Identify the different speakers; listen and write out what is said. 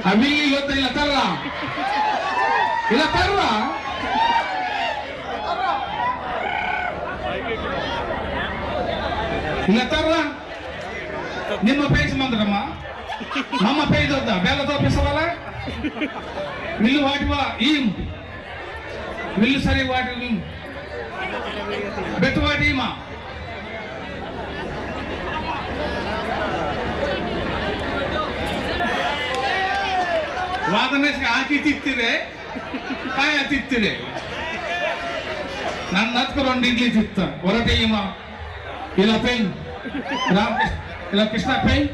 Speaker 1: ಅವಿ ಇವತ್ತು ಇಲ್ಲ ತರ್ರ ಇಲ್ಲ ತರ್ರ ಇಲ್ಲ ತರ್ರ ನಿಮ್ಮ ಪೇಜ್ ಮಂದ್ರಮ್ಮ ನಮ್ಮ ಪೇಜ್ వద్దా బేలతో పిసవాలా మిల్లు వాటివా ఈ మిల్లు సరి వాటి బెట్టు వాటి మా ವಾದನೆ ಹಾಕಿ ತಿಕ್ತಿದೆ ಕಾಯ ತಿಕ್ತಿದೆ ನನ್ನ ಹತ್ಕೊ 2 ಇಡ್ಲಿ ತಿಕ್ತ ಹೊರಟೆ ಇಮ ಇಲ್ಲ ಪೈನ್ ರಾಮಕೃಷ್ಣ ಇಲ್ಲ ಕೃಷ್ಣ ಪೈನ್